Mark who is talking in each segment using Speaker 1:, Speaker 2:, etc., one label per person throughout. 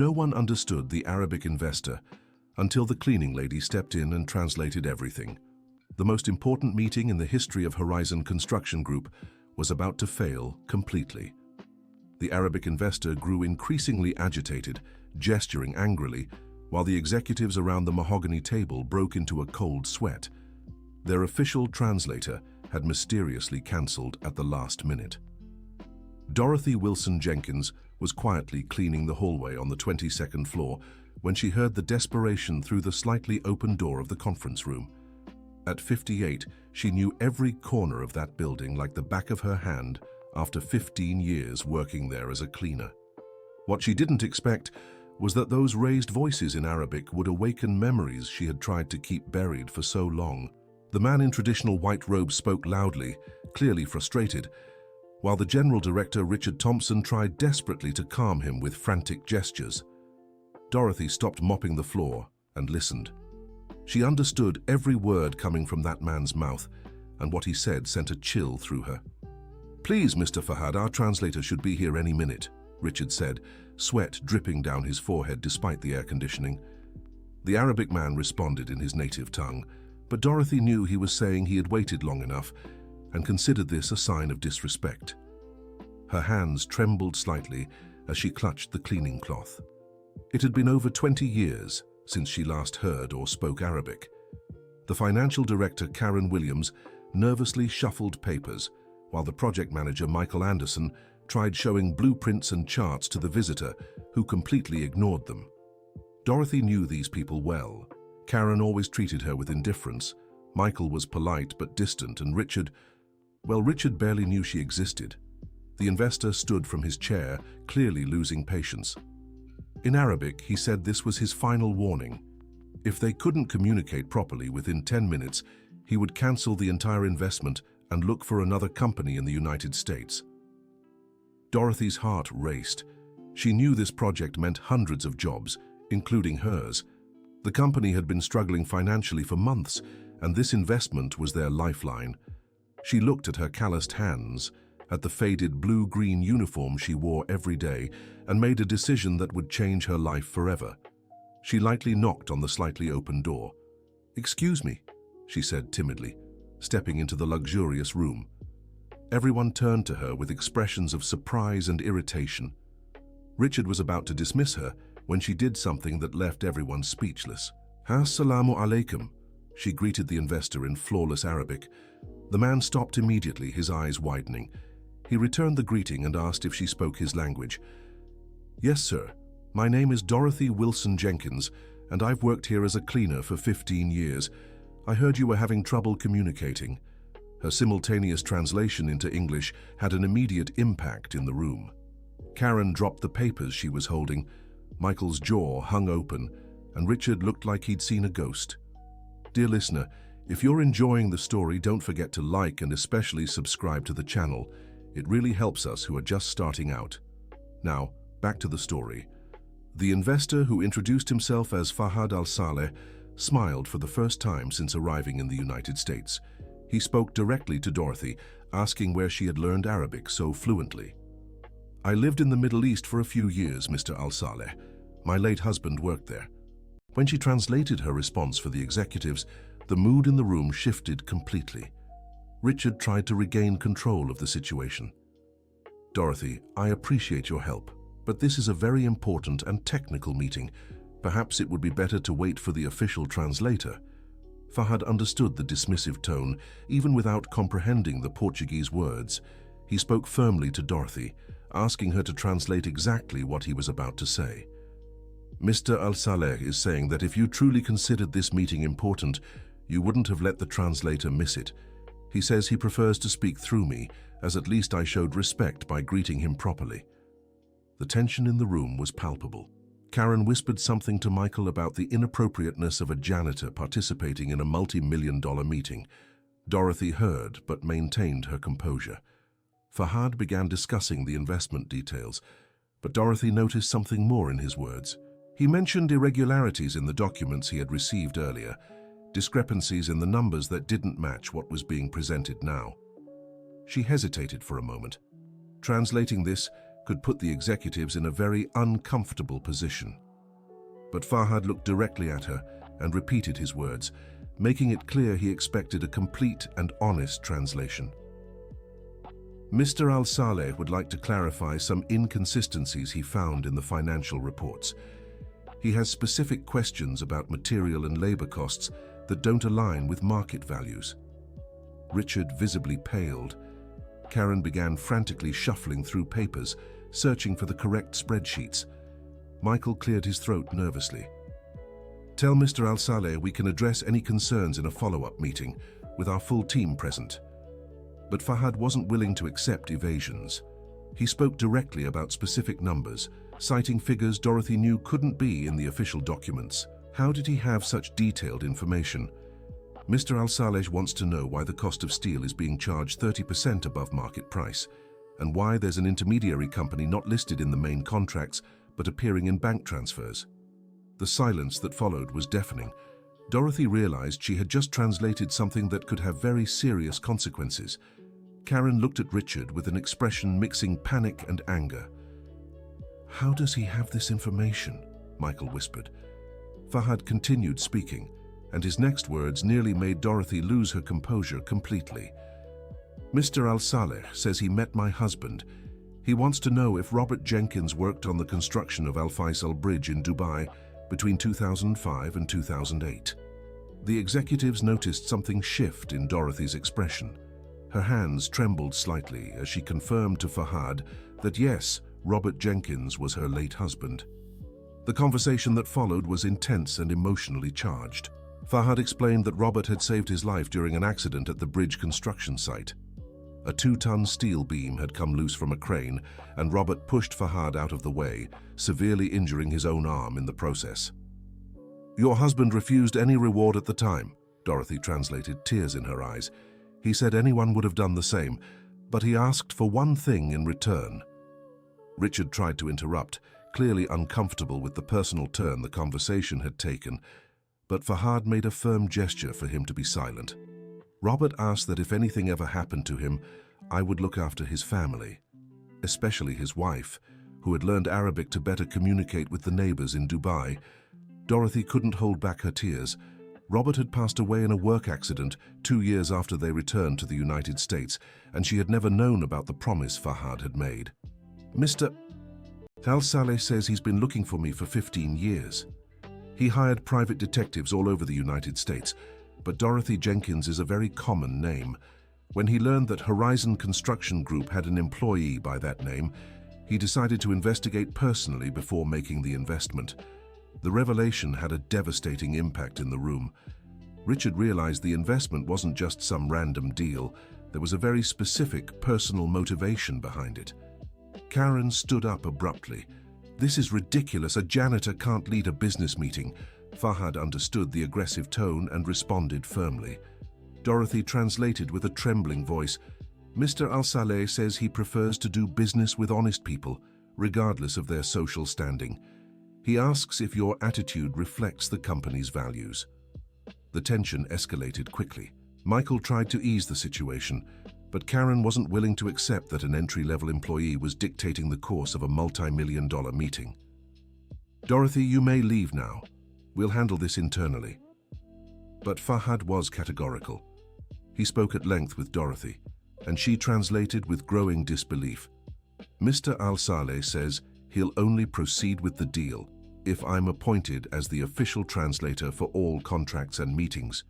Speaker 1: No one understood the Arabic investor until the cleaning lady stepped in and translated everything. The most important meeting in the history of Horizon Construction Group was about to fail completely. The Arabic investor grew increasingly agitated, gesturing angrily, while the executives around the mahogany table broke into a cold sweat. Their official translator had mysteriously cancelled at the last minute. Dorothy Wilson Jenkins was quietly cleaning the hallway on the 22nd floor when she heard the desperation through the slightly open door of the conference room. At 58, she knew every corner of that building like the back of her hand after 15 years working there as a cleaner. What she didn't expect was that those raised voices in Arabic would awaken memories she had tried to keep buried for so long. The man in traditional white robes spoke loudly, clearly frustrated, while the general director, Richard Thompson, tried desperately to calm him with frantic gestures. Dorothy stopped mopping the floor and listened. She understood every word coming from that man's mouth, and what he said sent a chill through her. "Please, Mr. Fahad, our translator should be here any minute," Richard said, sweat dripping down his forehead despite the air conditioning. The Arabic man responded in his native tongue, but Dorothy knew he was saying he had waited long enough and considered this a sign of disrespect. Her hands trembled slightly as she clutched the cleaning cloth. It had been over 20 years since she last heard or spoke Arabic. The financial director, Karen Williams, nervously shuffled papers, while the project manager, Michael Anderson, tried showing blueprints and charts to the visitor, who completely ignored them. Dorothy knew these people well. Karen always treated her with indifference. Michael was polite but distant, and Richard barely knew she existed. The investor stood from his chair, clearly losing patience. In Arabic, he said this was his final warning. If they couldn't communicate properly within 10 minutes, he would cancel the entire investment and look for another company in the United States. Dorothy's heart raced. She knew this project meant hundreds of jobs, including hers. The company had been struggling financially for months, and this investment was their lifeline. She looked at her calloused hands, at the faded blue-green uniform she wore every day, and made a decision that would change her life forever. She lightly knocked on the slightly open door. "Excuse me," she said timidly, stepping into the luxurious room. Everyone turned to her with expressions of surprise and irritation. Richard was about to dismiss her when she did something that left everyone speechless. "Assalamu alaikum," she greeted the investor in flawless Arabic. The man stopped immediately, his eyes widening. He returned the greeting and asked if she spoke his language. "Yes, sir. My name is Dorothy Wilson Jenkins, and I've worked here as a cleaner for 15 years. I heard you were having trouble communicating." Her simultaneous translation into English had an immediate impact in the room. Karen dropped the papers she was holding. Michael's jaw hung open, and Richard looked like he'd seen a ghost. Dear listener, if you're enjoying the story, don't forget to like and especially subscribe to the channel. It really helps us who are just starting out. Now, back to the story. The investor, who introduced himself as Fahad Al-Saleh, smiled for the first time since arriving in the United States. He spoke directly to Dorothy, asking where she had learned Arabic so fluently. "I lived in the Middle East for a few years, Mr. Al-Saleh. My late husband worked there." When she translated her response for the executives, the mood in the room shifted completely. Richard tried to regain control of the situation. "Dorothy, I appreciate your help, but this is a very important and technical meeting. Perhaps it would be better to wait for the official translator." Fahad understood the dismissive tone, even without comprehending the Portuguese words. He spoke firmly to Dorothy, asking her to translate exactly what he was about to say. "Mr. Al-Saleh is saying that if you truly considered this meeting important, you wouldn't have let the translator miss it. He says he prefers to speak through me, as at least I showed respect by greeting him properly." The tension in the room was palpable. Karen whispered something to Michael about the inappropriateness of a janitor participating in a multi-million-dollar meeting. Dorothy heard but maintained her composure. Fahad began discussing the investment details, but Dorothy noticed something more in his words. He mentioned irregularities in the documents he had received earlier, discrepancies in the numbers that didn't match what was being presented now. She hesitated for a moment. Translating this could put the executives in a very uncomfortable position. But Fahad looked directly at her and repeated his words, making it clear he expected a complete and honest translation. Mr. Al-Saleh would like to clarify some inconsistencies he found in the financial reports. He has specific questions about material and labor costs that don't align with market values. Richard visibly paled. Karen began frantically shuffling through papers, searching for the correct spreadsheets. Michael cleared his throat nervously. Tell Mr. Al-Saleh we can address any concerns in a follow-up meeting, with our full team present. But Fahad wasn't willing to accept evasions. He spoke directly about specific numbers, citing figures Dorothy knew couldn't be in the official documents. How did he have such detailed information? Mr. Al-Saleh wants to know why the cost of steel is being charged 30% above market price, and why there's an intermediary company not listed in the main contracts but appearing in bank transfers. The silence that followed was deafening. Dorothy realized she had just translated something that could have very serious consequences. Karen looked at Richard with an expression mixing panic and anger. How does he have this information? Michael whispered. Fahad continued speaking, and his next words nearly made Dorothy lose her composure completely. Mr. Al-Saleh says he met my husband. He wants to know if Robert Jenkins worked on the construction of Al Faisal Bridge in Dubai between 2005 and 2008. The executives noticed something shift in Dorothy's expression. Her hands trembled slightly as she confirmed to Fahad that yes, Robert Jenkins was her late husband. The conversation that followed was intense and emotionally charged. Fahad explained that Robert had saved his life during an accident at the bridge construction site. A 2-ton steel beam had come loose from a crane, and Robert pushed Fahad out of the way, severely injuring his own arm in the process. Your husband refused any reward at the time, Dorothy translated, tears in her eyes. He said anyone would have done the same, but he asked for one thing in return. Richard tried to interrupt, clearly uncomfortable with the personal turn the conversation had taken, but Fahad made a firm gesture for him to be silent. Robert asked that if anything ever happened to him, I would look after his family, especially his wife, who had learned Arabic to better communicate with the neighbors in Dubai. Dorothy couldn't hold back her tears. Robert had passed away in a work accident 2 years after they returned to the United States, and she had never known about the promise Fahad had made. Mr. Al-Saleh says he's been looking for me for 15 years. He hired private detectives all over the United States, but Dorothy Jenkins is a very common name. When he learned that Horizon Construction Group had an employee by that name, he decided to investigate personally before making the investment. The revelation had a devastating impact in the room. Richard realized the investment wasn't just some random deal. There was a very specific personal motivation behind it. Karen stood up abruptly. This is ridiculous. A janitor can't lead a business meeting. Fahad understood the aggressive tone and responded firmly. Dorothy translated with a trembling voice. Mr. Al-Saleh says he prefers to do business with honest people, regardless of their social standing. He asks if your attitude reflects the company's values. The tension escalated quickly. Michael tried to ease the situation, but Karen wasn't willing to accept that an entry-level employee was dictating the course of a multi-million-dollar meeting. Dorothy, you may leave now. We'll handle this internally. But Fahad was categorical. He spoke at length with Dorothy, and she translated with growing disbelief. Mr. Al-Saleh says he'll only proceed with the deal if I'm appointed as the official translator for all contracts and meetings.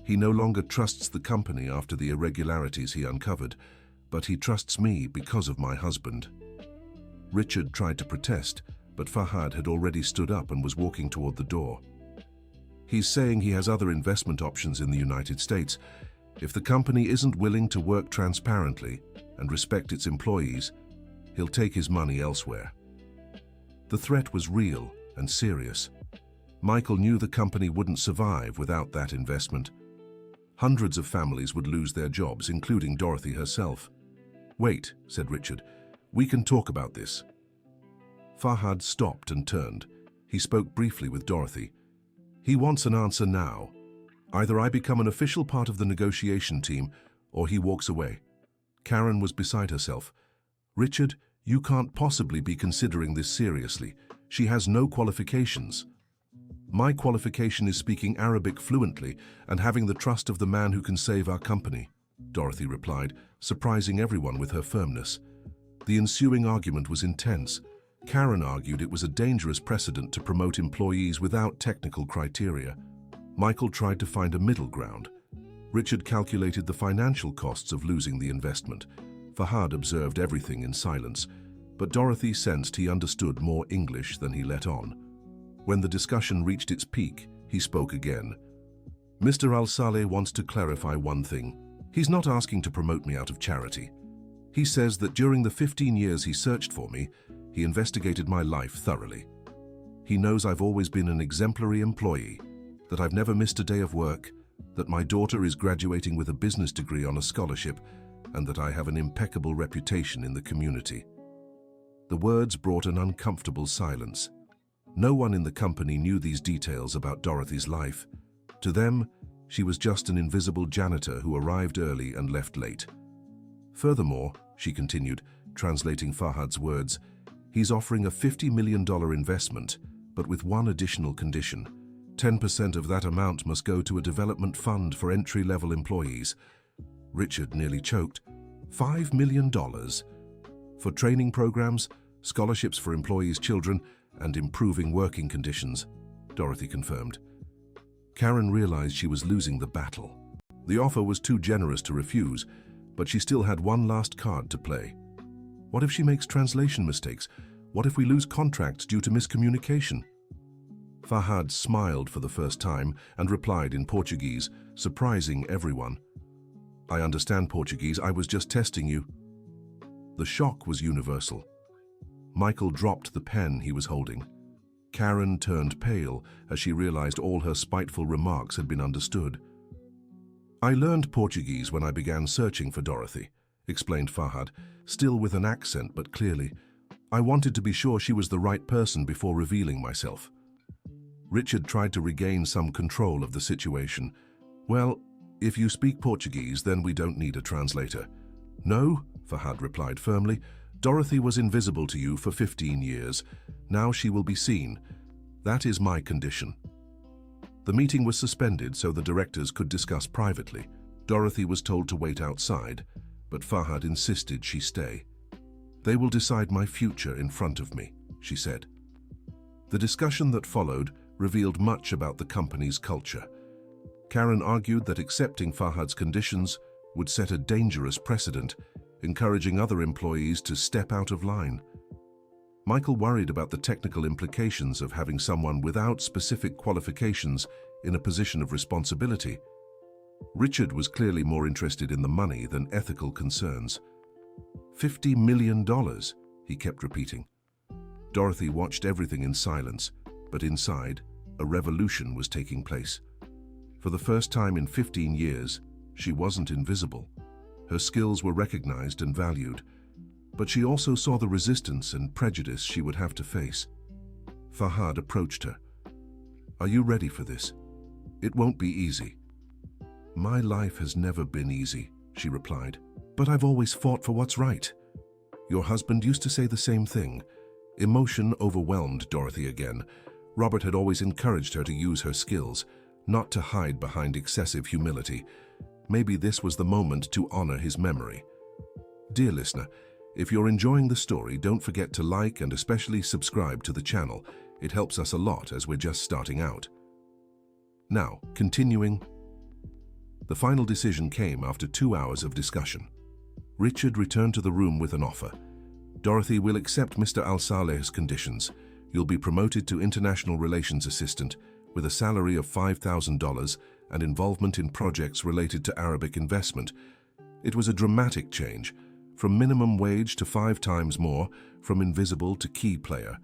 Speaker 1: He no longer trusts the company after the irregularities he uncovered, but he trusts me because of my husband. Richard tried to protest, but Fahad had already stood up and was walking toward the door. He's saying he has other investment options in the United States. If the company isn't willing to work transparently and respect its employees, he'll take his money elsewhere. The threat was real and serious. Michael knew the company wouldn't survive without that investment. Hundreds of families would lose their jobs, including Dorothy herself. Wait, said Richard. We can talk about this. Fahad stopped and turned. He spoke briefly with Dorothy. He wants an answer now. Either I become an official part of the negotiation team, or he walks away. Karen was beside herself. Richard, You can't possibly be considering this seriously. She has no qualifications. My qualification is speaking Arabic fluently and having the trust of the man who can save our company, Dorothy replied, surprising everyone with her firmness. The ensuing argument was intense. Karen argued it was a dangerous precedent to promote employees without technical criteria. Michael tried to find a middle ground. Richard calculated the financial costs of losing the investment. Fahad observed everything in silence, but Dorothy sensed he understood more English than he let on. When the discussion reached its peak, he spoke again. Mr. Al-Saleh wants to clarify one thing. He's not asking to promote me out of charity. He says that during the 15 years he searched for me, he investigated my life thoroughly. He knows I've always been an exemplary employee, that I've never missed a day of work, that my daughter is graduating with a business degree on a scholarship, and that I have an impeccable reputation in the community. The words brought an uncomfortable silence. No one in the company knew these details about Dorothy's life. To them, she was just an invisible janitor who arrived early and left late. Furthermore, she continued, translating Fahad's words, he's offering a $50 million investment, but with one additional condition. 10% of that amount must go to a development fund for entry-level employees. Richard nearly choked. $5 million? For training programs, scholarships for employees' children, and improving working conditions, Dorothy confirmed. Karen realized she was losing the battle. The offer was too generous to refuse, but she still had one last card to play. What if she makes translation mistakes? What if we lose contracts due to miscommunication? Fahad smiled for the first time and replied in Portuguese, surprising everyone. I understand Portuguese, I was just testing you. The shock was universal. Michael dropped the pen he was holding. Karen turned pale as she realized all her spiteful remarks had been understood. I learned Portuguese when I began searching for Dorothy, explained Fahad, still with an accent but clearly. I wanted to be sure she was the right person before revealing myself. Richard tried to regain some control of the situation. Well, if you speak Portuguese, then we don't need a translator. No, Fahad replied firmly. Dorothy was invisible to you for 15 years. Now she will be seen. That is my condition. The meeting was suspended so the directors could discuss privately. Dorothy was told to wait outside, but Fahad insisted she stay. They will decide my future in front of me, she said. The discussion that followed revealed much about the company's culture. Karen argued that accepting Fahad's conditions would set a dangerous precedent, encouraging other employees to step out of line. Michael worried about the technical implications of having someone without specific qualifications in a position of responsibility. Richard was clearly more interested in the money than ethical concerns. $50 million, he kept repeating. Dorothy watched everything in silence, but inside, a revolution was taking place. For the first time in 15 years, she wasn't invisible. Her skills were recognized and valued, but she also saw the resistance and prejudice she would have to face. Fahad approached her. Are you ready for this? It won't be easy. My life has never been easy, she replied, but I've always fought for what's right. Your husband used to say the same thing. Emotion overwhelmed Dorothy again. Robert had always encouraged her to use her skills, not to hide behind excessive humility. Maybe this was the moment to honor his memory. Dear listener, if you're enjoying the story, don't forget to like and especially subscribe to the channel. It helps us a lot as we're just starting out. Now, continuing. The final decision came after 2 hours of discussion. Richard returned to the room with an offer. Dorothy will accept Mr. Al-Saleh's conditions. You'll be promoted to International Relations Assistant with a salary of $5,000 and involvement in projects related to Arabic investment. It was a dramatic change, from minimum wage to 5 times more, from invisible to key player.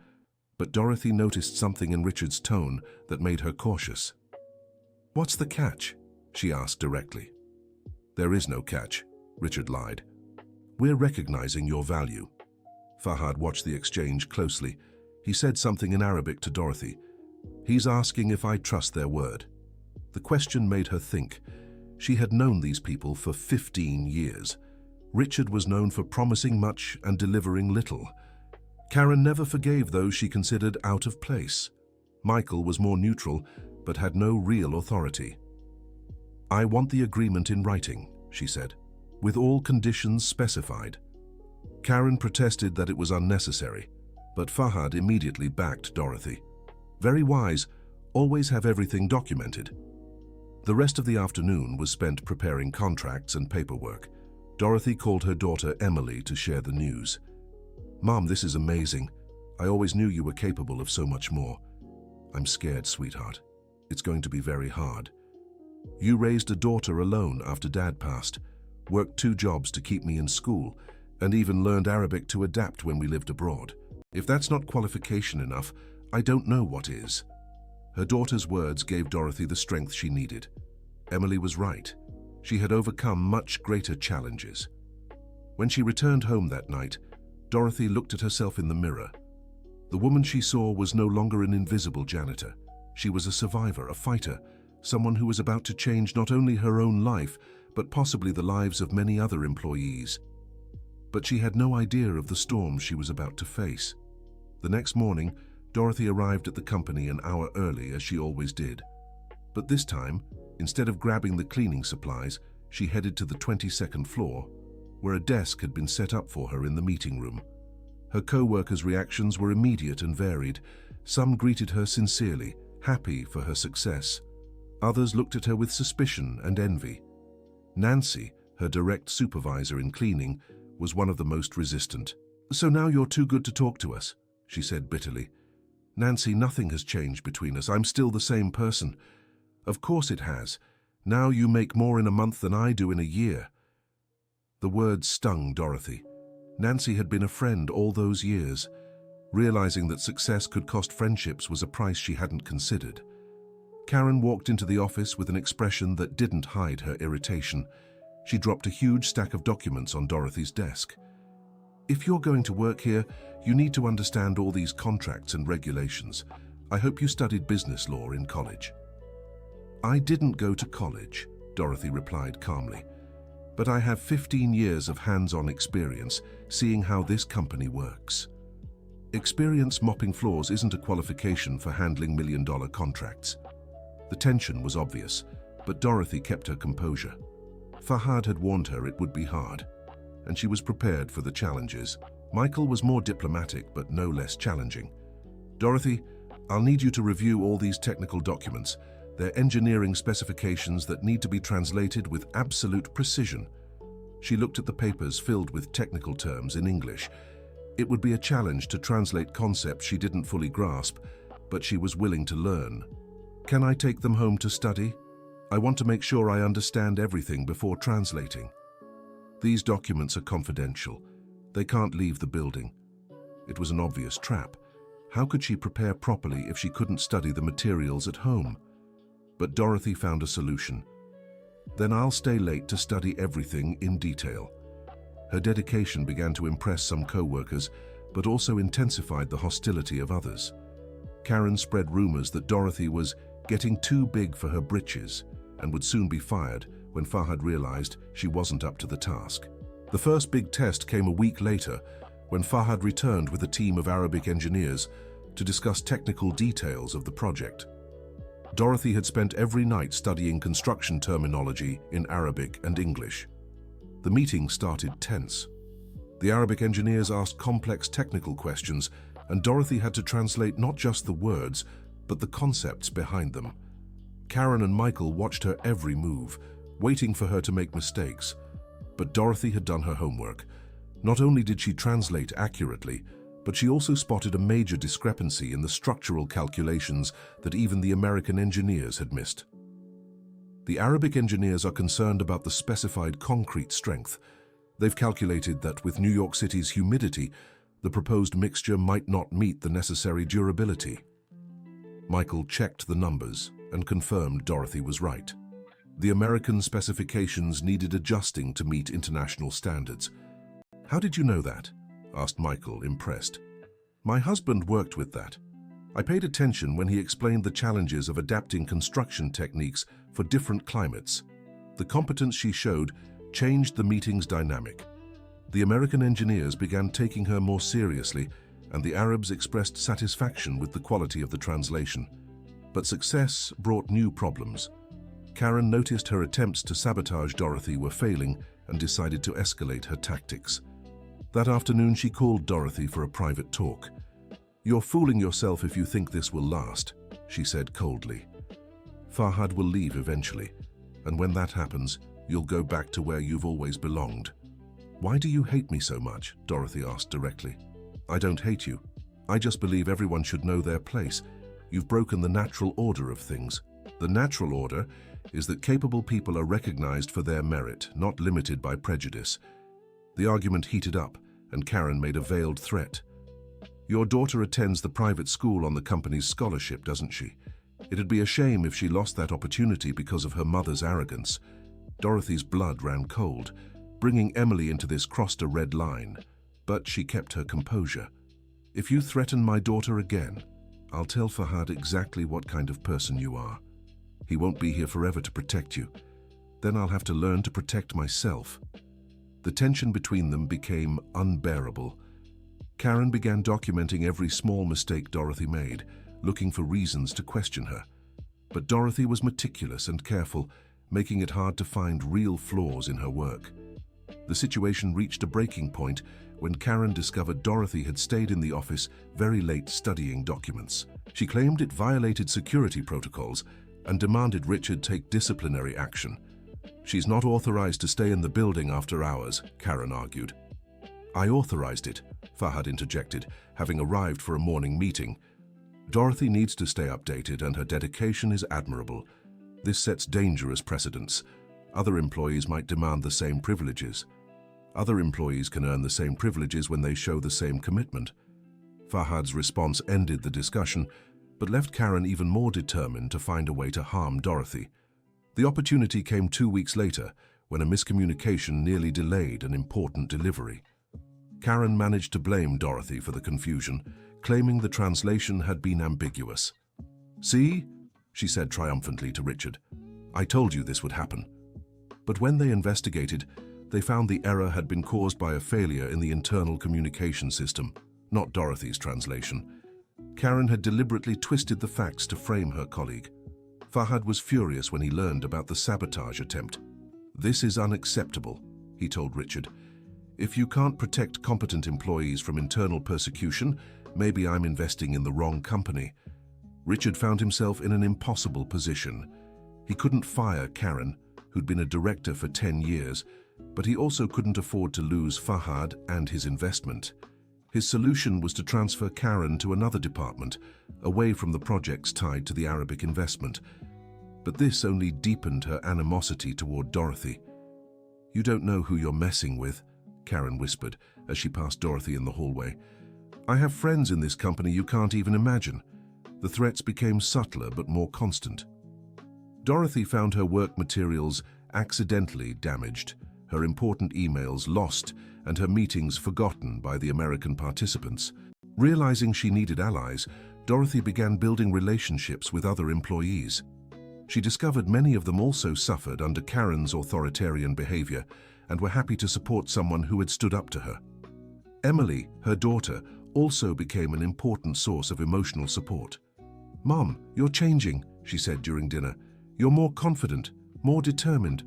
Speaker 1: But Dorothy noticed something in Richard's tone that made her cautious. What's the catch? She asked directly. There is no catch, Richard lied. We're recognizing your value. Fahad watched the exchange closely. He said something in Arabic to Dorothy. He's asking if I trust their word. The question made her think. She had known these people for 15 years. Richard was known for promising much and delivering little. Karen never forgave those she considered out of place. Michael was more neutral, but had no real authority. "I want the agreement in writing," she said, "with all conditions specified." Karen protested that it was unnecessary, but Fahad immediately backed Dorothy. Very wise, always have everything documented. The rest of the afternoon was spent preparing contracts and paperwork. Dorothy called her daughter Emily to share the news. "Mom, this is amazing. I always knew you were capable of so much more." "I'm scared, sweetheart. It's going to be very hard. You raised a daughter alone after Dad passed, worked 2 jobs to keep me in school, and even learned Arabic to adapt when we lived abroad. If that's not qualification enough, I don't know what is." Her daughter's words gave Dorothy the strength she needed. Emily was right. She had overcome much greater challenges. When she returned home that night, Dorothy looked at herself in the mirror. The woman she saw was no longer an invisible janitor. She was a survivor, a fighter, someone who was about to change not only her own life, but possibly the lives of many other employees. But she had no idea of the storm she was about to face. The next morning, Dorothy arrived at the company an hour early, as she always did. But this time, instead of grabbing the cleaning supplies, she headed to the 22nd floor, where a desk had been set up for her in the meeting room. Her co-workers' reactions were immediate and varied. Some greeted her sincerely, happy for her success. Others looked at her with suspicion and envy. Nancy, her direct supervisor in cleaning, was one of the most resistant. "So now you're too good to talk to us," she said bitterly. "Nancy, nothing has changed between us. I'm still the same person." "Of course it has. Now you make more in a month than I do in a year." The words stung Dorothy. Nancy had been a friend all those years. Realizing that success could cost friendships was a price she hadn't considered. Karen walked into the office with an expression that didn't hide her irritation. She dropped a huge stack of documents on Dorothy's desk. "If you're going to work here, you need to understand all these contracts and regulations. I hope you studied business law in college." "I didn't go to college," Dorothy replied calmly, "but I have 15 years of hands-on experience seeing how this company works." Experience mopping floors isn't a qualification for handling million-dollar contracts. The tension was obvious, but Dorothy kept her composure. Fahad had warned her it would be hard, and she was prepared for the challenges. Michael was more diplomatic, but no less challenging. "Dorothy, I'll need you to review all these technical documents. They're engineering specifications that need to be translated with absolute precision." She looked at the papers filled with technical terms in English. It would be a challenge to translate concepts she didn't fully grasp, but she was willing to learn. "Can I take them home to study? I want to make sure I understand everything before translating." "These documents are confidential. They can't leave the building." It was an obvious trap. How could she prepare properly if she couldn't study the materials at home? But Dorothy found a solution. "Then I'll stay late to study everything in detail." Her dedication began to impress some co-workers, but also intensified the hostility of others. Karen spread rumors that Dorothy was getting too big for her britches and would soon be fired when Fahad realized she wasn't up to the task. The first big test came a week later when Fahad returned with a team of Arabic engineers to discuss technical details of the project. Dorothy had spent every night studying construction terminology in Arabic and English. The meeting started tense. The Arabic engineers asked complex technical questions, and Dorothy had to translate not just the words, but the concepts behind them. Karen and Michael watched her every move, waiting for her to make mistakes. But Dorothy had done her homework. Not only did she translate accurately, but she also spotted a major discrepancy in the structural calculations that even the American engineers had missed. The Arabic engineers are concerned about the specified concrete strength. They've calculated that with New York City's humidity, the proposed mixture might not meet the necessary durability. Michael checked the numbers and confirmed Dorothy was right. The American specifications needed adjusting to meet international standards. "How did you know that?" asked Michael, impressed. "My husband worked with that. I paid attention when he explained the challenges of adapting construction techniques for different climates. The competence she showed changed the meeting's dynamic. The American engineers began taking her more seriously, and the Arabs expressed satisfaction with the quality of the translation. But success brought new problems. Karen noticed her attempts to sabotage Dorothy were failing and decided to escalate her tactics. That afternoon, she called Dorothy for a private talk. "You're fooling yourself if you think this will last," she said coldly. "Farhad will leave eventually, and when that happens, you'll go back to where you've always belonged." "Why do you hate me so much?" Dorothy asked directly. "I don't hate you. I just believe everyone should know their place. You've broken the natural order of things. The natural order is that capable people are recognized for their merit, not limited by prejudice." The argument heated up, and Karen made a veiled threat. "Your daughter attends the private school on the company's scholarship, doesn't she? It'd be a shame if she lost that opportunity because of her mother's arrogance." Dorothy's blood ran cold. Bringing Emily into this crossed a red line, but she kept her composure. "If you threaten my daughter again, I'll tell Farhad exactly what kind of person you are. He won't be here forever to protect you. Then I'll have to learn to protect myself." The tension between them became unbearable. Karen began documenting every small mistake Dorothy made, looking for reasons to question her. But Dorothy was meticulous and careful, making it hard to find real flaws in her work. The situation reached a breaking point when Karen discovered Dorothy had stayed in the office very late studying documents. She claimed it violated security protocols and demanded Richard take disciplinary action. "She's not authorized to stay in the building after hours," Karen argued. "I authorized it," Farhad interjected, having arrived for a morning meeting. "Dorothy needs to stay updated, and her dedication is admirable. This sets dangerous precedents. Other employees might demand the same privileges. Other employees can earn the same privileges when they show the same commitment." Farhad's response ended the discussion, but left Karen even more determined to find a way to harm Dorothy. The opportunity came 2 weeks later, when a miscommunication nearly delayed an important delivery. Karen managed to blame Dorothy for the confusion, claiming the translation had been ambiguous. "See?" she said triumphantly to Richard. "I told you this would happen." But when they investigated, they found the error had been caused by a failure in the internal communication system, not Dorothy's translation. Karen had deliberately twisted the facts to frame her colleague. Farhad was furious when he learned about the sabotage attempt. "This is unacceptable," he told Richard. "If you can't protect competent employees from internal persecution, maybe I'm investing in the wrong company." Richard found himself in an impossible position. He couldn't fire Karen, who'd been a director for 10 years, but he also couldn't afford to lose Farhad and his investment. His solution was to transfer Karen to another department, away from the projects tied to the Arabic investment. But this only deepened her animosity toward Dorothy. "You don't know who you're messing with," Karen whispered as she passed Dorothy in the hallway. "I have friends in this company you can't even imagine." The threats became subtler but more constant. Dorothy found her work materials accidentally damaged, her important emails lost, and her meetings forgotten by the American participants. Realizing she needed allies, Dorothy began building relationships with other employees. She discovered many of them also suffered under Karen's authoritarian behavior and were happy to support someone who had stood up to her. Emily, her daughter, also became an important source of emotional support. "Mom, you're changing," she said during dinner. "You're more confident, more determined.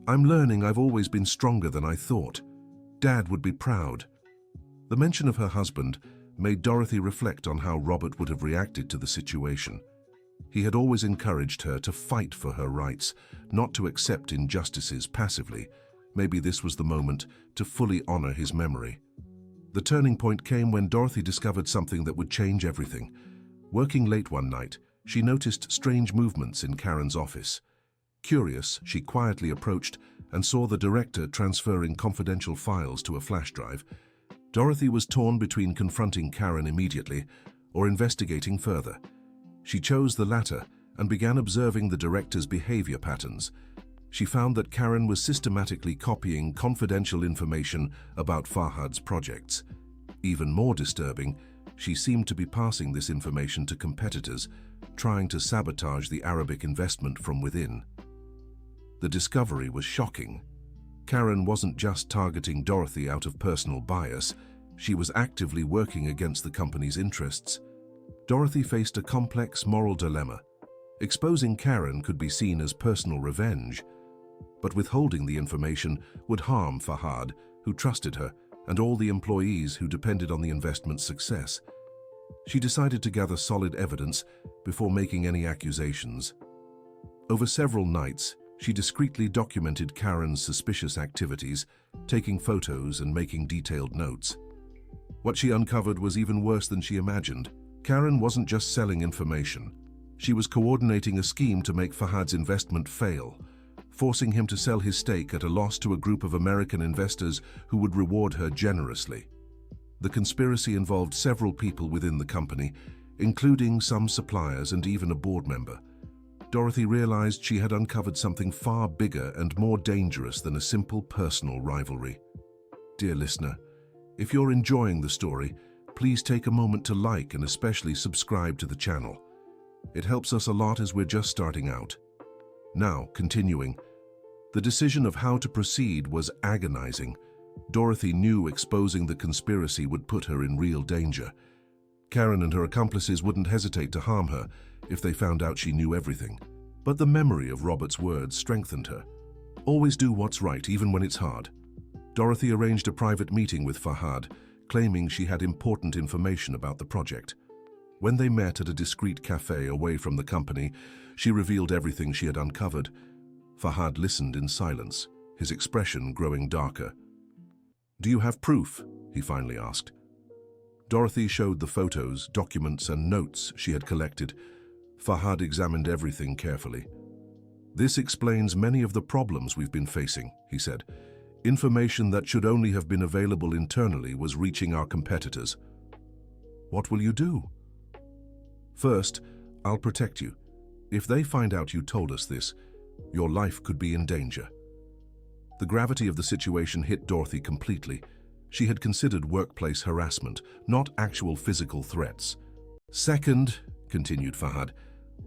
Speaker 1: I'm learning I've always been stronger than I thought. Dad would be proud." The mention of her husband made Dorothy reflect on how Robert would have reacted to the situation. He had always encouraged her to fight for her rights, not to accept injustices passively. Maybe this was the moment to fully honor his memory. The turning point came when Dorothy discovered something that would change everything. Working late one night, she noticed strange movements in Karen's office. Curious, she quietly approached and saw the director transferring confidential files to a flash drive. Dorothy was torn between confronting Karen immediately or investigating further. She chose the latter and began observing the director's behavior patterns. She found that Karen was systematically copying confidential information about Farhad's projects. Even more disturbing, she seemed to be passing this information to competitors, trying to sabotage the Arabic investment from within. The discovery was shocking. Karen wasn't just targeting Dorothy out of personal bias, she was actively working against the company's interests. Dorothy faced a complex moral dilemma. Exposing Karen could be seen as personal revenge, but withholding the information would harm Fahad, who trusted her, and all the employees who depended on the investment's success. She decided to gather solid evidence before making any accusations. Over several nights, she discreetly documented Karen's suspicious activities, taking photos and making detailed notes. What she uncovered was even worse than she imagined. Karen wasn't just selling information. She was coordinating a scheme to make Fahad's investment fail, forcing him to sell his stake at a loss to a group of American investors who would reward her generously. The conspiracy involved several people within the company, including some suppliers and even a board member. Dorothy realized she had uncovered something far bigger and more dangerous than a simple personal rivalry. Dear listener, if you're enjoying the story, please take a moment to like and especially subscribe to the channel. It helps us a lot as we're just starting out. Now, continuing. The decision of how to proceed was agonizing. Dorothy knew exposing the conspiracy would put her in real danger. Karen and her accomplices wouldn't hesitate to harm her if they found out she knew everything. But the memory of Robert's words strengthened her. Always do what's right, even when it's hard. Dorothy arranged a private meeting with Fahad, claiming she had important information about the project. When they met at a discreet cafe away from the company, she revealed everything she had uncovered. Fahad listened in silence, his expression growing darker. "Do you have proof?" he finally asked. Dorothy showed the photos, documents, and notes she had collected. Fahad examined everything carefully. "This explains many of the problems we've been facing," he said. "Information that should only have been available internally was reaching our competitors." "What will you do?" "First, I'll protect you. If they find out you told us this, your life could be in danger." The gravity of the situation hit Dorothy completely. She had considered workplace harassment, not actual physical threats. "Second," continued Fahad,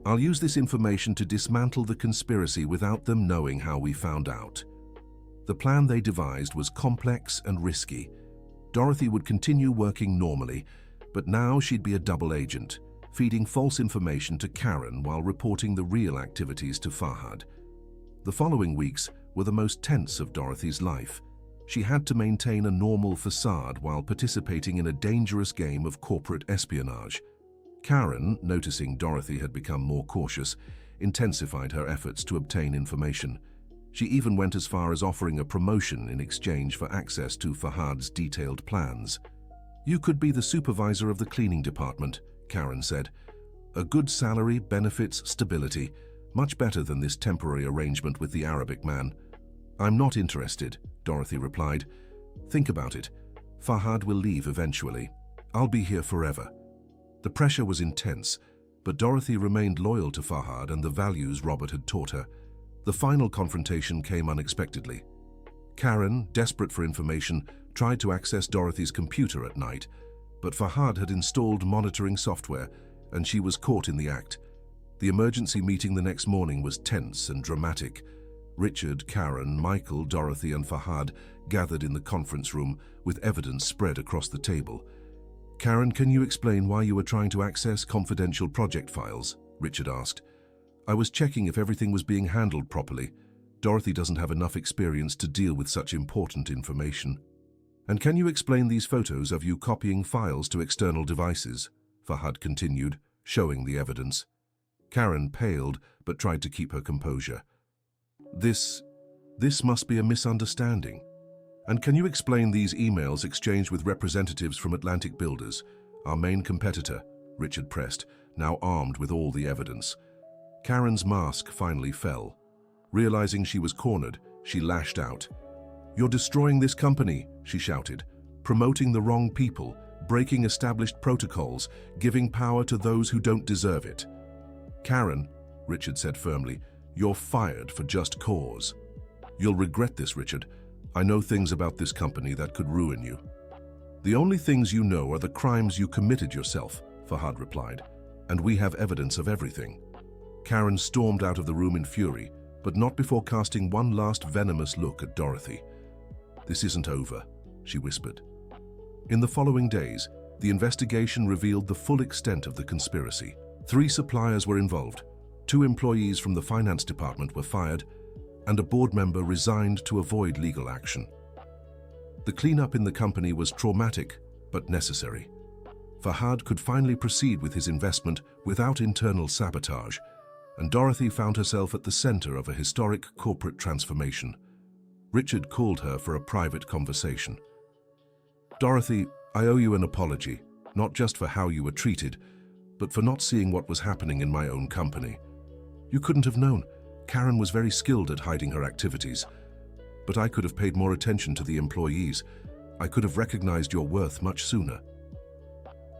Speaker 1: "I'll use this information to dismantle the conspiracy without them knowing how we found out." The plan they devised was complex and risky. Dorothy would continue working normally, but now she'd be a double agent, feeding false information to Karen while reporting the real activities to Fahad. The following weeks were the most tense of Dorothy's life. She had to maintain a normal facade while participating in a dangerous game of corporate espionage. Karen, noticing Dorothy had become more cautious, intensified her efforts to obtain information. She even went as far as offering a promotion in exchange for access to Fahad's detailed plans. "You could be the supervisor of the cleaning department," Karen said. "A good salary, benefits, stability. Much better than this temporary arrangement with the Arabic man." "I'm not interested," Dorothy replied. "Think about it. Fahad will leave eventually. I'll be here forever." The pressure was intense, but Dorothy remained loyal to Fahad and the values Robert had taught her. The final confrontation came unexpectedly. Karen, desperate for information, tried to access Dorothy's computer at night, but Fahad had installed monitoring software, and she was caught in the act. The emergency meeting the next morning was tense and dramatic. Richard, Karen, Michael, Dorothy, and Fahad gathered in the conference room with evidence spread across the table. "Karen, can you explain why you were trying to access confidential project files?" Richard asked. "I was checking if everything was being handled properly. Dorothy doesn't have enough experience to deal with such important information." "And can you explain these photos of you copying files to external devices?" Fahad continued, showing the evidence. Karen paled, but tried to keep her composure. This must be a misunderstanding. And can you explain these emails exchanged with representatives from Atlantic Builders, our main competitor?" Richard pressed, now armed with all the evidence. Karen's mask finally fell. Realizing she was cornered, she lashed out. "You're destroying this company," she shouted, "promoting the wrong people, breaking established protocols, giving power to those who don't deserve it." "Karen," Richard said firmly, "you're fired for just cause." "You'll regret this, Richard. I know things about this company that could ruin you." "The only things you know are the crimes you committed yourself," Fahad replied, "and we have evidence of everything." Karen stormed out of the room in fury, but not before casting one last venomous look at Dorothy. "This isn't over," she whispered. In the following days, the investigation revealed the full extent of the conspiracy. 3 suppliers were involved, 2 employees from the finance department were fired, and a board member resigned to avoid legal action. The cleanup in the company was traumatic, but necessary. Fahad could finally proceed with his investment without internal sabotage, and Dorothy found herself at the center of a historic corporate transformation. Richard called her for a private conversation. "Dorothy, I owe you an apology, not just for how you were treated, but for not seeing what was happening in my own company. You couldn't have known. Karen was very skilled at hiding her activities. But I could have paid more attention to the employees. I could have recognized your worth much sooner."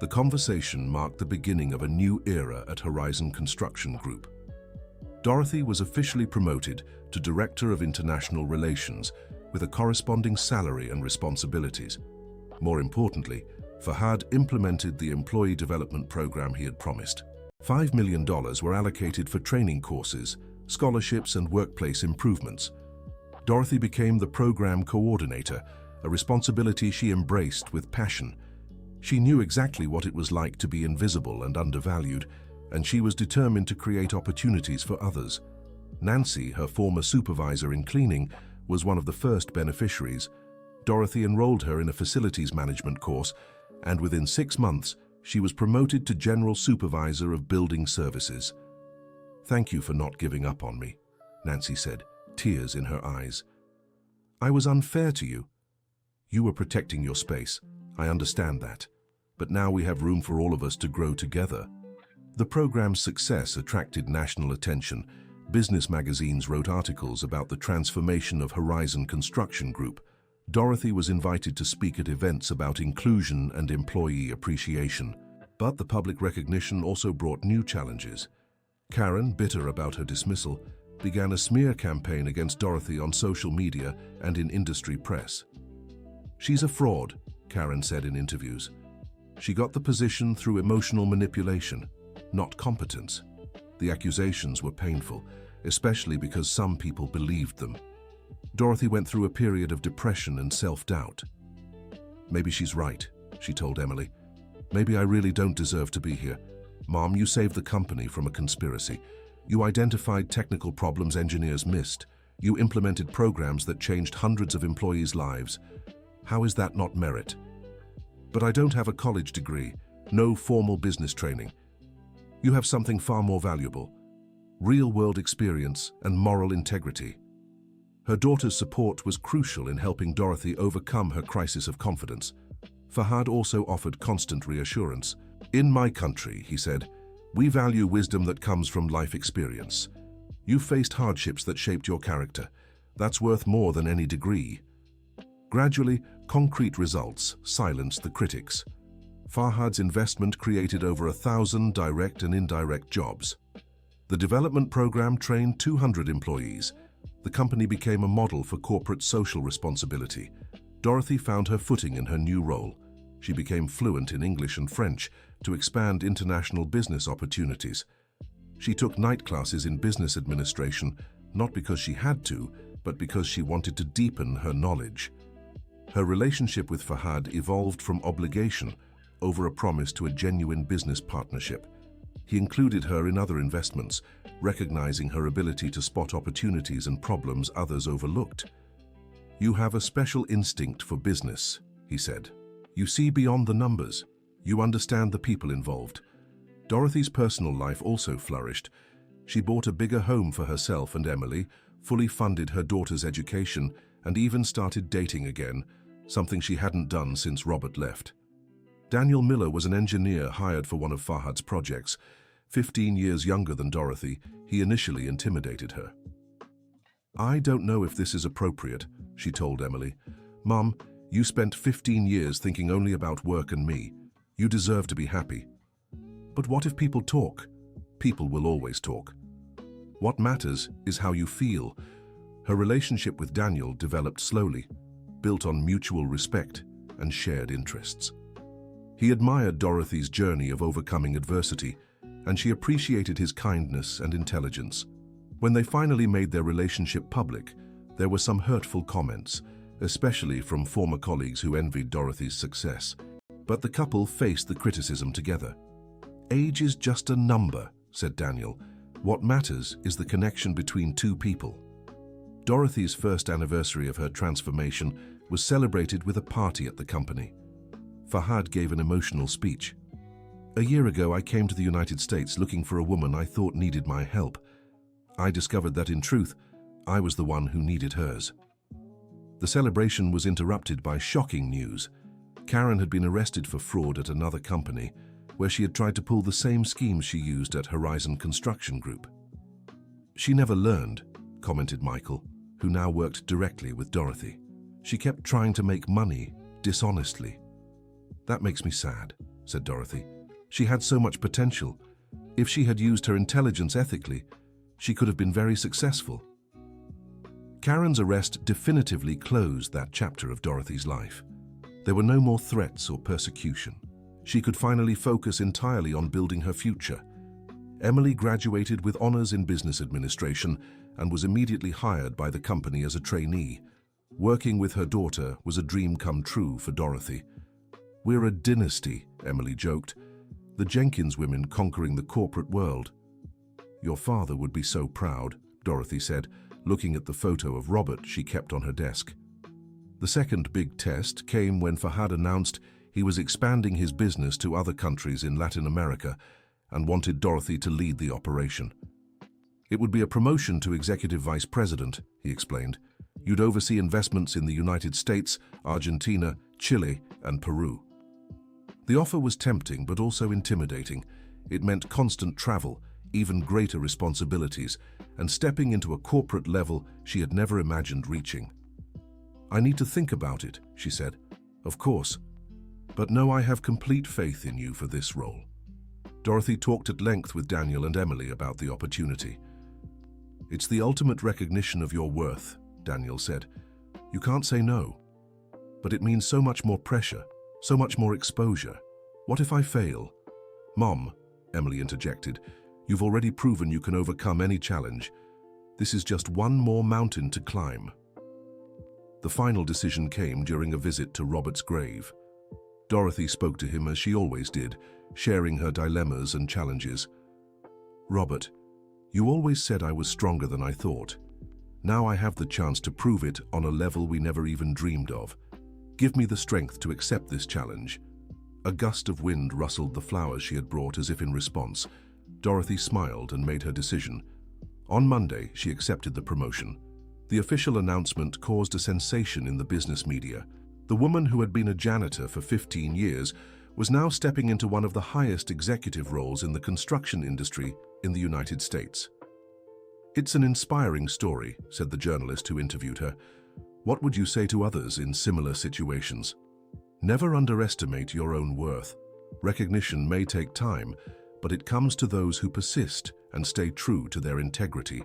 Speaker 1: The conversation marked the beginning of a new era at Horizon Construction Group. Dorothy was officially promoted to Director of International Relations with a corresponding salary and responsibilities. More importantly, Fahad implemented the employee development program he had promised. $5 million were allocated for training courses, scholarships, and workplace improvements. Dorothy became the program coordinator, a responsibility she embraced with passion. She knew exactly what it was like to be invisible and undervalued, and she was determined to create opportunities for others. Nancy, her former supervisor in cleaning, was one of the first beneficiaries. Dorothy enrolled her in a facilities management course, and within 6 months, she was promoted to General Supervisor of Building Services. "Thank you for not giving up on me," Nancy said, tears in her eyes. "I was unfair to you. You were protecting your space. I understand that. But now we have room for all of us to grow together." The program's success attracted national attention. Business magazines wrote articles about the transformation of Horizon Construction Group. Dorothy was invited to speak at events about inclusion and employee appreciation. But the public recognition also brought new challenges. Karen, bitter about her dismissal, began a smear campaign against Dorothy on social media and in industry press. "She's a fraud," Karen said in interviews. "She got the position through emotional manipulation, not competence." The accusations were painful, especially because some people believed them. Dorothy went through a period of depression and self-doubt. "Maybe she's right," she told Emily. "Maybe I really don't deserve to be here. Mom, you saved the company from a conspiracy. You identified technical problems engineers missed. You implemented programs that changed hundreds of employees' lives. How is that not merit? But I don't have a college degree, no formal business training. You have something far more valuable: real-world experience and moral integrity." Her daughter's support was crucial in helping Dorothy overcome her crisis of confidence. Fahad also offered constant reassurance. "In my country," he said, "we value wisdom that comes from life experience. You faced hardships that shaped your character. That's worth more than any degree." Gradually, concrete results silenced the critics. Fahad's investment created over 1,000 direct and indirect jobs. The development program trained 200 employees. The company became a model for corporate social responsibility. Dorothy found her footing in her new role. She became fluent in English and French to expand international business opportunities. She took night classes in business administration, not because she had to, but because she wanted to deepen her knowledge. Her relationship with Fahad evolved from obligation over a promise to a genuine business partnership. He included her in other investments, recognizing her ability to spot opportunities and problems others overlooked. "You have a special instinct for business," he said. "You see beyond the numbers. You understand the people involved." Dorothy's personal life also flourished. She bought a bigger home for herself and Emily, fully funded her daughter's education, and even started dating again, something she hadn't done since Robert left. Daniel Miller was an engineer hired for one of Fahad's projects. 15 years younger than Dorothy, he initially intimidated her. "I don't know if this is appropriate," she told Emily. "Mom, you spent 15 years thinking only about work and me. You deserve to be happy." "But what if people talk?" "People will always talk. What matters is how you feel." Her relationship with Daniel developed slowly, built on mutual respect and shared interests. He admired Dorothy's journey of overcoming adversity, and she appreciated his kindness and intelligence. When they finally made their relationship public, there were some hurtful comments, especially from former colleagues who envied Dorothy's success. But the couple faced the criticism together. "Age is just a number," said Daniel. "What matters is the connection between two people." Dorothy's first anniversary of her transformation was celebrated with a party at the company. Fahad gave an emotional speech. "A year ago, I came to the United States looking for a woman I thought needed my help. I discovered that in truth, I was the one who needed hers." The celebration was interrupted by shocking news. Karen had been arrested for fraud at another company, where she had tried to pull the same schemes she used at Horizon Construction Group. "She never learned," commented Michael, who now worked directly with Dorothy. "She kept trying to make money dishonestly." "That makes me sad," said Dorothy. "She had so much potential. If she had used her intelligence ethically, she could have been very successful." Karen's arrest definitively closed that chapter of Dorothy's life. There were no more threats or persecution. She could finally focus entirely on building her future. Emily graduated with honors in business administration and was immediately hired by the company as a trainee. Working with her daughter was a dream come true for Dorothy. "We're a dynasty," Emily joked. "The Jenkins women conquering the corporate world." "Your father would be so proud," Dorothy said, looking at the photo of Robert she kept on her desk. The second big test came when Fahad announced he was expanding his business to other countries in Latin America and wanted Dorothy to lead the operation. "It would be a promotion to executive vice president," he explained. "You'd oversee investments in the United States, Argentina, Chile, and Peru." The offer was tempting but also intimidating. It meant constant travel, even greater responsibilities, and stepping into a corporate level she had never imagined reaching. "I need to think about it," she said. "Of course. But no, I have complete faith in you for this role." Dorothy talked at length with Daniel and Emily about the opportunity. "It's the ultimate recognition of your worth," Daniel said. "You can't say no. But it means so much more pressure, so much more exposure. What if I fail?" "Mom," Emily interjected, "you've already proven you can overcome any challenge. This is just one more mountain to climb." The final decision came during a visit to Robert's grave. Dorothy spoke to him as she always did, sharing her dilemmas and challenges. "Robert, you always said I was stronger than I thought. Now I have the chance to prove it on a level we never even dreamed of. Give me the strength to accept this challenge." A gust of wind rustled the flowers she had brought as if in response. Dorothy smiled and made her decision. On Monday, she accepted the promotion. The official announcement caused a sensation in the business media. The woman who had been a janitor for 15 years was now stepping into one of the highest executive roles in the construction industry in the United States. "It's an inspiring story," said the journalist who interviewed her. "What would you say to others in similar situations?" Never underestimate your own worth. Recognition may take time, but it comes to those who persist and stay true to their integrity.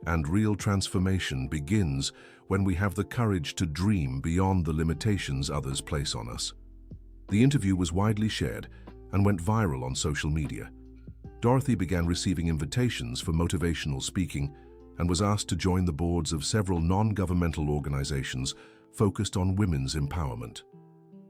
Speaker 1: And real transformation begins when we have the courage to dream beyond the limitations others place on us. The interview was widely shared and went viral on social media. Dorothy began receiving invitations for motivational speaking and was asked to join the boards of several non-governmental organizations focused on women's empowerment.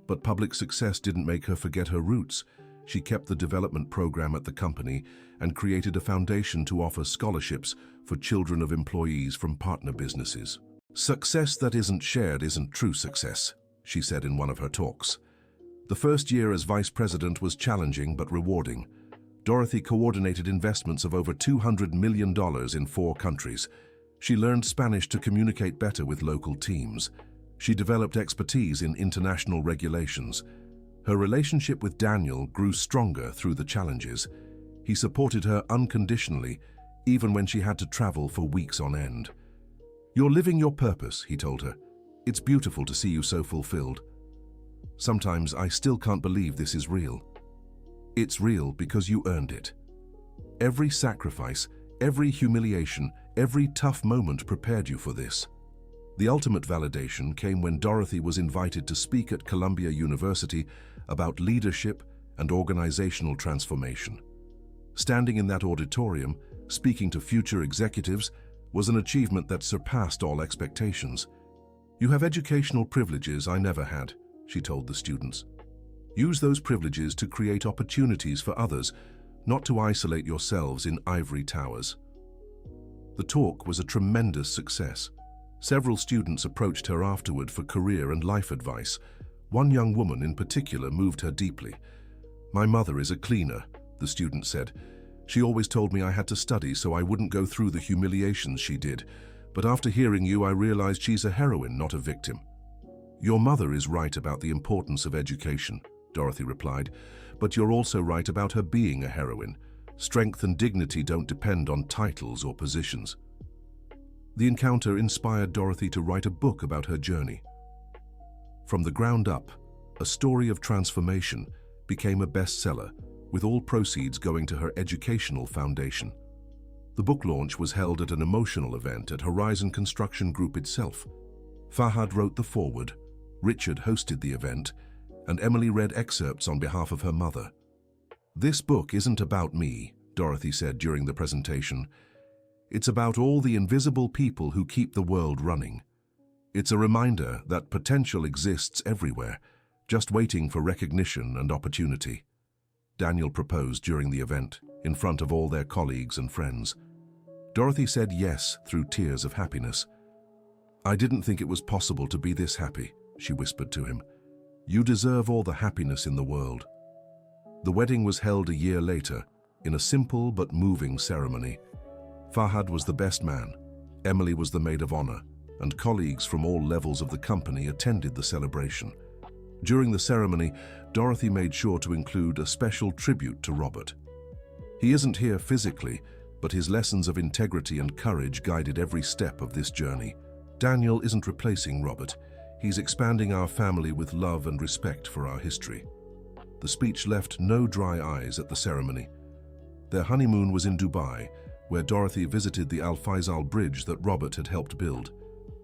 Speaker 1: But public success didn't make her forget her roots. She kept the development program at the company and created a foundation to offer scholarships for children of employees from partner businesses. "Success that isn't shared isn't true success," she said in one of her talks. The first year as vice president was challenging but rewarding. Dorothy coordinated investments of over $200 million in 4 countries. She learned Spanish to communicate better with local teams. She developed expertise in international regulations. Her relationship with Daniel grew stronger through the challenges. He supported her unconditionally, even when she had to travel for weeks on end. "You're living your purpose," he told her. "It's beautiful to see you so fulfilled. Sometimes I still can't believe this is real." It's real because you earned it. Every sacrifice, every humiliation, every tough moment prepared you for this. The ultimate validation came when Dorothy was invited to speak at Columbia University about leadership and organizational transformation. Standing in that auditorium, speaking to future executives was an achievement that surpassed all expectations. "You have educational privileges I never had," she told the students. "Use those privileges to create opportunities for others, not to isolate yourselves in ivory towers." The talk was a tremendous success. Several students approached her afterward for career and life advice. One young woman in particular moved her deeply. "My mother is a cleaner," the student said. "She always told me I had to study so I wouldn't go through the humiliations she did. But after hearing you, I realized she's a heroine, not a victim." "Your mother is right about the importance of education," Dorothy replied, "but you're also right about her being a heroine. Strength and dignity don't depend on titles or positions." The encounter inspired Dorothy to write a book about her journey. From the Ground Up, A Story of Transformation became a bestseller, with all proceeds going to her educational foundation. The book launch was held at an emotional event at Horizon Construction Group itself. Fahad wrote the foreword, Richard hosted the event, and Emily read excerpts on behalf of her mother. "This book isn't about me," Dorothy said during the presentation. "It's about all the invisible people who keep the world running. It's a reminder that potential exists everywhere, just waiting for recognition and opportunity." Daniel proposed during the event, in front of all their colleagues and friends. Dorothy said yes through tears of happiness. "I didn't think it was possible to be this happy," she whispered to him. "You deserve all the happiness in the world." The wedding was held a year later, in a simple but moving ceremony. Fahad was the best man, Emily was the maid of honor, and colleagues from all levels of the company attended the celebration. During the ceremony, Dorothy made sure to include a special tribute to Robert. He isn't here physically, but his lessons of integrity and courage guided every step of this journey. Daniel isn't replacing Robert. He's expanding our family with love and respect for our history. The speech left no dry eyes at the ceremony. Their honeymoon was in Dubai, where Dorothy visited the Al Faisal Bridge that Robert had helped build.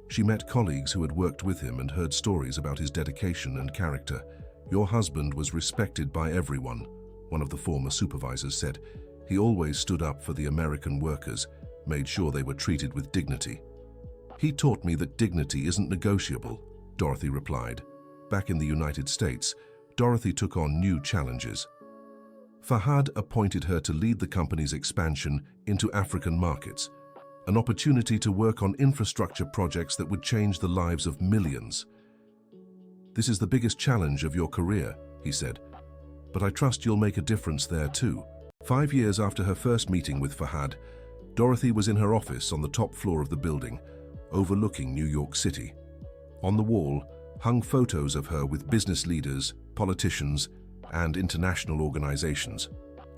Speaker 1: She met colleagues who had worked with him and heard stories about his dedication and character. "Your husband was respected by everyone," one of the former supervisors said. "He always stood up for the American workers, made sure they were treated with dignity." "He taught me that dignity isn't negotiable," Dorothy replied. Back in the United States, Dorothy took on new challenges. Fahad appointed her to lead the company's expansion into African markets, an opportunity to work on infrastructure projects that would change the lives of millions. "This is the biggest challenge of your career," he said, "but I trust you'll make a difference there too." 5 years after her first meeting with Fahad, Dorothy was in her office on the top floor of the building, overlooking New York City. On the wall hung photos of her with business leaders, politicians, and international organizations.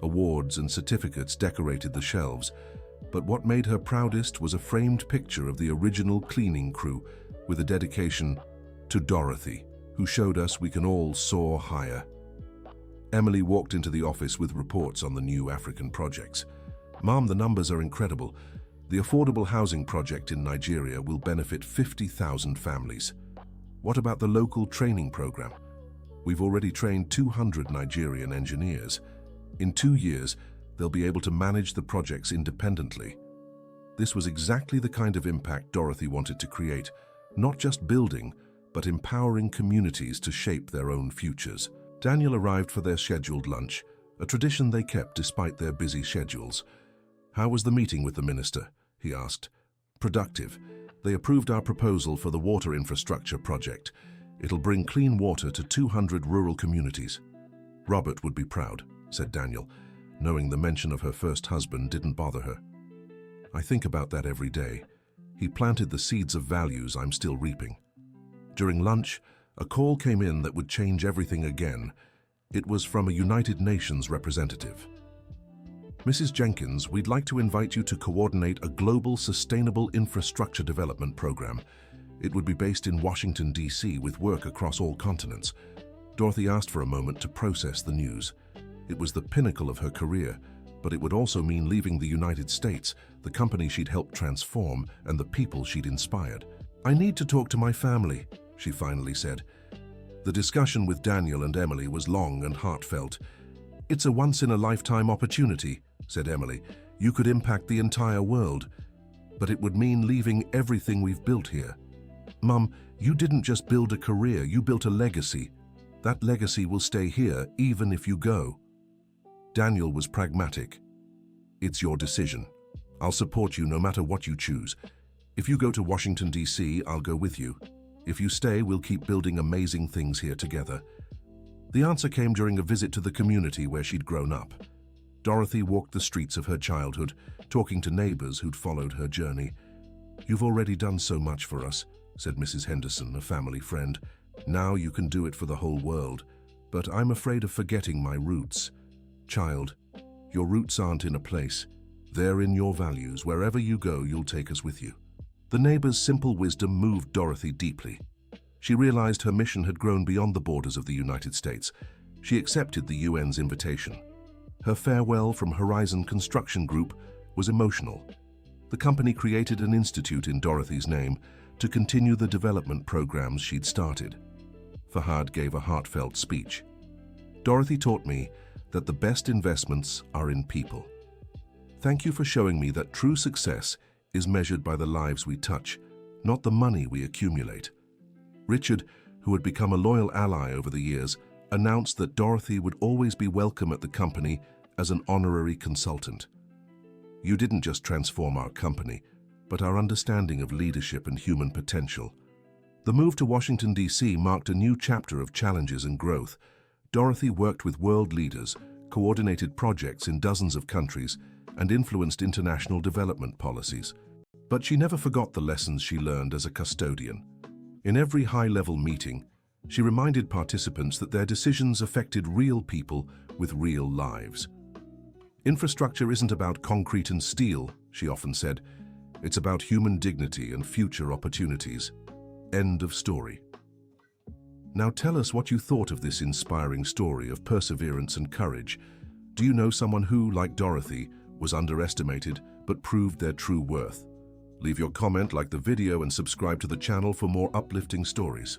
Speaker 1: Awards and certificates decorated the shelves, but what made her proudest was a framed picture of the original cleaning crew with a dedication to Dorothy, who showed us we can all soar higher. Emily walked into the office with reports on the new African projects. "Mom, the numbers are incredible. The affordable housing project in Nigeria will benefit 50,000 families. What about the local training program? We've already trained 200 Nigerian engineers. In 2 years, they'll be able to manage the projects independently." This was exactly the kind of impact Dorothy wanted to create, not just building, but empowering communities to shape their own futures. Daniel arrived for their scheduled lunch, a tradition they kept despite their busy schedules. "How was the meeting with the minister?" he asked. "Productive. They approved our proposal for the water infrastructure project. It'll bring clean water to 200 rural communities." "Robert would be proud," said Daniel, knowing the mention of her first husband didn't bother her. "I think about that every day. He planted the seeds of values I'm still reaping." During lunch, a call came in that would change everything again. It was from a United Nations representative. "Mrs. Jenkins, we'd like to invite you to coordinate a global sustainable infrastructure development program. It would be based in Washington, D.C., with work across all continents." Dorothy asked for a moment to process the news. It was the pinnacle of her career, but it would also mean leaving the United States, the company she'd helped transform, and the people she'd inspired. "I need to talk to my family," she finally said. The discussion with Daniel and Emily was long and heartfelt. "It's a once-in-a-lifetime opportunity," said Emily. You could impact the entire world, but it would mean leaving everything we've built here. Mum, you didn't just build a career, you built a legacy. That legacy will stay here even if you go. Daniel was pragmatic. It's your decision. I'll support you no matter what you choose. If you go to Washington, D.C., I'll go with you. If you stay, we'll keep building amazing things here together. The answer came during a visit to the community where she'd grown up. Dorothy walked the streets of her childhood, talking to neighbors who'd followed her journey. "You've already done so much for us," said Mrs. Henderson, a family friend. "Now you can do it for the whole world. But I'm afraid of forgetting my roots. Child, your roots aren't in a place. They're in your values. Wherever you go, you'll take us with you." The neighbor's simple wisdom moved Dorothy deeply. She realized her mission had grown beyond the borders of the United States. She accepted the UN's invitation. Her farewell from Horizon Construction Group was emotional. The company created an institute in Dorothy's name to continue the development programs she'd started. Fahad gave a heartfelt speech. "Dorothy taught me that the best investments are in people. Thank you for showing me that true success is measured by the lives we touch, not the money we accumulate." Richard, who had become a loyal ally over the years, announced that Dorothy would always be welcome at the company as an honorary consultant. "You didn't just transform our company, but our understanding of leadership and human potential." The move to Washington, D.C. marked a new chapter of challenges and growth. Dorothy worked with world leaders, coordinated projects in dozens of countries, and influenced international development policies. But she never forgot the lessons she learned as a custodian. In every high-level meeting, she reminded participants that their decisions affected real people with real lives. "Infrastructure isn't about concrete and steel," she often said. "It's about human dignity and future opportunities." End of story. Now tell us what you thought of this inspiring story of perseverance and courage. Do you know someone who, like Dorothy, was underestimated but proved their true worth? Leave your comment, like the video, and subscribe to the channel for more uplifting stories.